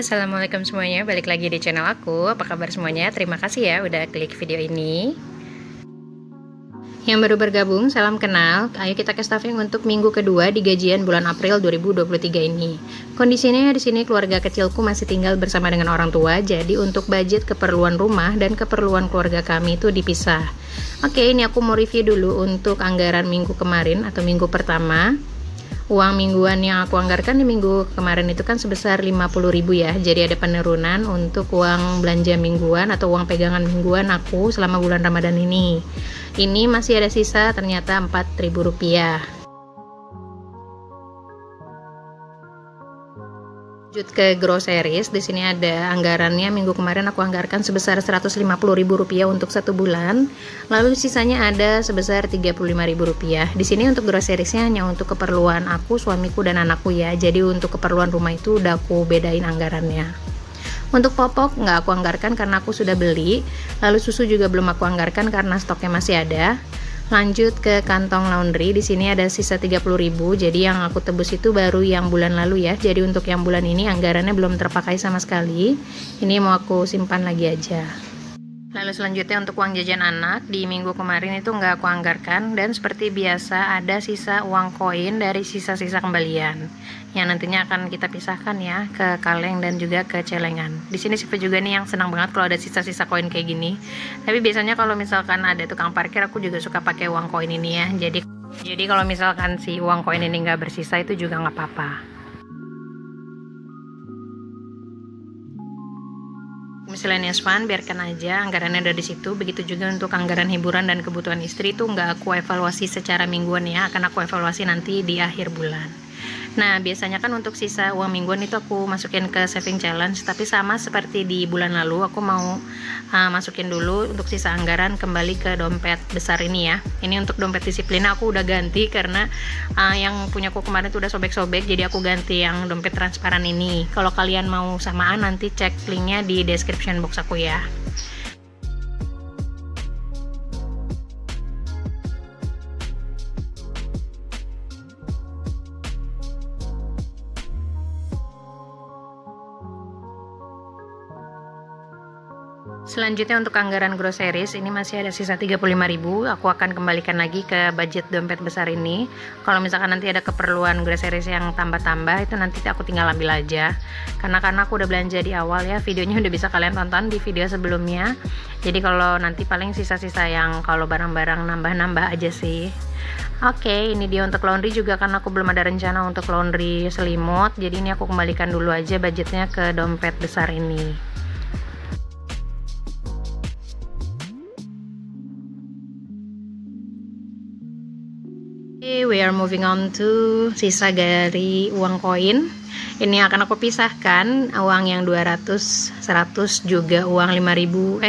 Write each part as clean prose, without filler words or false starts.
Assalamualaikum semuanya, balik lagi di channel aku. Apa kabar semuanya? Terima kasih ya udah klik video ini. Yang baru bergabung, salam kenal. Ayo kita ke staffing untuk minggu kedua di gajian bulan April 2023 ini. Kondisinya di sini keluarga kecilku masih tinggal bersama dengan orang tua, jadi untuk budget keperluan rumah dan keperluan keluarga kami itu dipisah. Oke, ini aku mau review dulu untuk anggaran minggu kemarin atau minggu pertama. Uang mingguan yang aku anggarkan di minggu kemarin itu kan sebesar 50.000 ya. Jadi ada penurunan untuk uang belanja mingguan atau uang pegangan mingguan aku selama bulan Ramadan ini. Ini masih ada sisa ternyata 4.000 rupiah. Lanjut ke groceries, di sini ada anggarannya minggu kemarin aku anggarkan sebesar 150.000 rupiah untuk 1 bulan. Lalu sisanya ada sebesar 35.000 rupiah. Di sini untuk groceriesnya hanya untuk keperluan aku, suamiku dan anakku ya. Jadi untuk keperluan rumah itu udah aku bedain anggarannya. Untuk popok nggak aku anggarkan karena aku sudah beli. Lalu susu juga belum aku anggarkan karena stoknya masih ada. Lanjut ke kantong laundry, di sini ada sisa 30.000. Jadi yang aku tebus itu baru yang bulan lalu ya. Jadi untuk yang bulan ini anggarannya belum terpakai sama sekali. Ini mau aku simpan lagi aja. Lalu selanjutnya untuk uang jajan anak di minggu kemarin itu nggak aku anggarkan, dan seperti biasa ada sisa uang koin dari sisa-sisa kembalian yang nantinya akan kita pisahkan ya ke kaleng dan juga ke celengan. Di sini Siva juga nih yang senang banget kalau ada sisa-sisa koin kayak gini. Tapi biasanya kalau misalkan ada tukang parkir aku juga suka pakai uang koin ini ya. Jadi kalau misalkan si uang koin ini nggak bersisa itu juga nggak apa-apa. Miscellaneous fund biarkan aja, anggarannya ada di situ. Begitu juga untuk anggaran hiburan dan kebutuhan istri itu nggak aku evaluasi secara mingguan ya, akan aku evaluasi nanti di akhir bulan. Nah biasanya kan untuk sisa uang mingguan itu aku masukin ke saving challenge, tapi sama seperti di bulan lalu aku mau masukin dulu untuk sisa anggaran kembali ke dompet besar ini ya. Ini untuk dompet disiplin aku udah ganti karena yang punyaku kemarin tuh udah sobek-sobek, jadi aku ganti yang dompet transparan ini. Kalau kalian mau samaan nanti cek linknya di description box aku ya. Selanjutnya untuk anggaran groceries ini masih ada sisa 35.000. Aku akan kembalikan lagi ke budget dompet besar ini. Kalau misalkan nanti ada keperluan groceries yang tambah-tambah itu nanti aku tinggal ambil aja. Karena aku udah belanja di awal ya, videonya udah bisa kalian tonton di video sebelumnya. Jadi kalau nanti paling sisa-sisa yang kalau barang-barang nambah-nambah aja sih. Oke, ini dia untuk laundry juga karena aku belum ada rencana untuk laundry selimut. Jadi ini aku kembalikan dulu aja budgetnya ke dompet besar ini. We are moving on to sisa dari uang koin. Ini akan aku pisahkan uang yang 200, 100 juga uang 500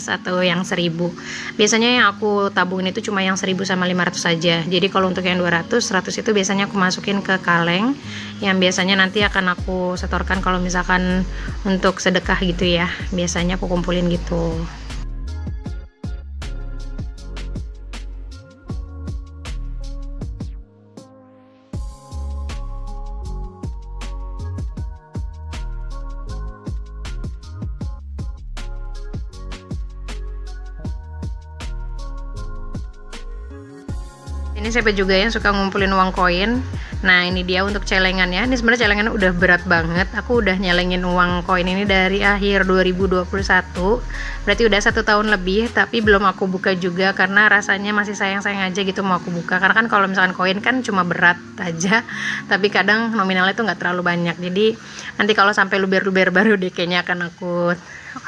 atau yang 1000. Biasanya yang aku tabungin itu cuma yang 1000 sama 500 saja. Jadi kalau untuk yang 200, 100 itu biasanya aku masukin ke kaleng yang biasanya nanti akan aku setorkan kalau misalkan untuk sedekah gitu ya. Biasanya aku kumpulin gitu. Ini siapa juga yang suka ngumpulin uang koin. Nah ini dia untuk celengannya. Ini sebenarnya celengan udah berat banget. Aku udah nyelengin uang koin ini dari akhir 2021. Berarti udah 1 tahun lebih. Tapi belum aku buka juga karena rasanya masih sayang-sayang aja gitu mau aku buka. Karena kan kalau misalkan koin kan cuma berat aja. Tapi kadang nominalnya tuh nggak terlalu banyak. Jadi nanti kalau sampai luber-luber baru deh kayaknya akan aku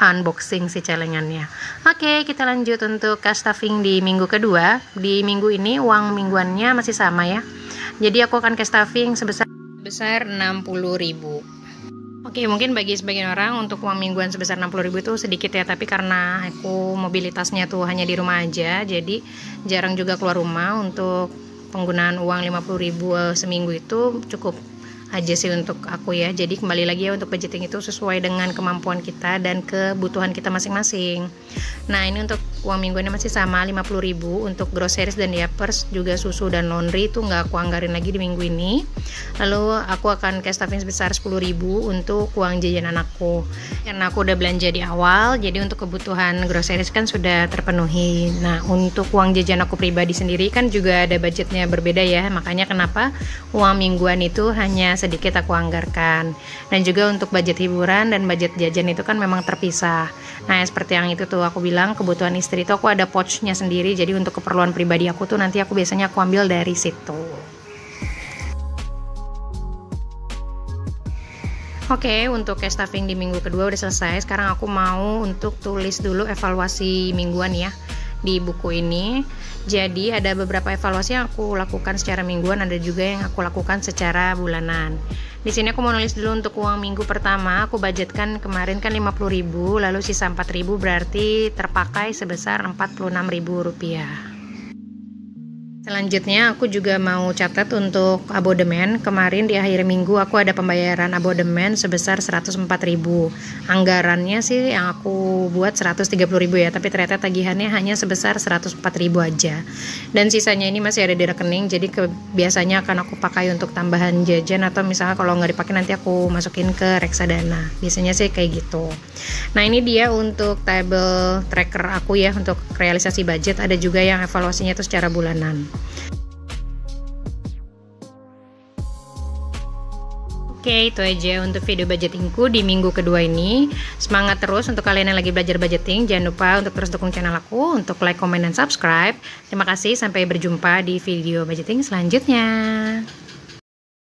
unboxing si celengannya. Oke, kita lanjut untuk cash stuffing di minggu kedua. Di minggu ini uang mingguannya masih sama ya. Jadi aku akan cash stuffing sebesar 60.000. Oke, mungkin bagi sebagian orang untuk uang mingguan sebesar 60.000 itu sedikit ya, tapi karena aku mobilitasnya tuh hanya di rumah aja, jadi jarang juga keluar rumah. Untuk penggunaan uang 50.000 seminggu itu cukup aja sih untuk aku ya. Jadi kembali lagi ya, untuk budgeting itu sesuai dengan kemampuan kita dan kebutuhan kita masing-masing. Nah ini untuk uang mingguannya masih sama 50.000 untuk groceries dan diapers, juga susu dan laundry itu nggak aku anggarin lagi di minggu ini. Lalu aku akan cash stuffing sebesar 10.000 untuk uang jajan anakku, karena aku udah belanja di awal, jadi untuk kebutuhan groceries kan sudah terpenuhi. Nah untuk uang jajan aku pribadi sendiri kan juga ada budgetnya berbeda ya, makanya kenapa uang mingguan itu hanya sedikit aku anggarkan. Dan juga untuk budget hiburan dan budget jajan itu kan memang terpisah. Nah seperti yang itu tuh aku bilang, kebutuhan istri itu aku ada pouchnya sendiri, jadi untuk keperluan pribadi aku tuh nanti aku biasanya aku ambil dari situ. Oke, untuk cash stuffing di minggu kedua udah selesai. Sekarang aku mau untuk tulis dulu evaluasi mingguan ya di buku ini. Jadi ada beberapa evaluasi yang aku lakukan secara mingguan, ada juga yang aku lakukan secara bulanan. Di sini aku mau nulis dulu untuk uang minggu pertama. Aku budgetkan kemarin kan 50.000, lalu sisa 4.000, berarti terpakai sebesar 46.000 rupiah. Selanjutnya aku juga mau catat untuk abodemen. Kemarin di akhir minggu aku ada pembayaran abodemen sebesar 104.000. Anggarannya sih yang aku buat 130.000 ya, tapi ternyata tagihannya hanya sebesar 104.000 aja. Dan sisanya ini masih ada di rekening, jadi biasanya akan aku pakai untuk tambahan jajan, atau misalnya kalau nggak dipakai nanti aku masukin ke reksadana. Biasanya sih kayak gitu. Nah ini dia untuk table tracker aku ya untuk realisasi budget. Ada juga yang evaluasinya itu secara bulanan. Oke, itu aja untuk video budgetingku di minggu kedua ini. Semangat terus untuk kalian yang lagi belajar budgeting. Jangan lupa untuk terus dukung channel aku, untuk like, komen, dan subscribe. Terima kasih, sampai berjumpa di video budgeting selanjutnya.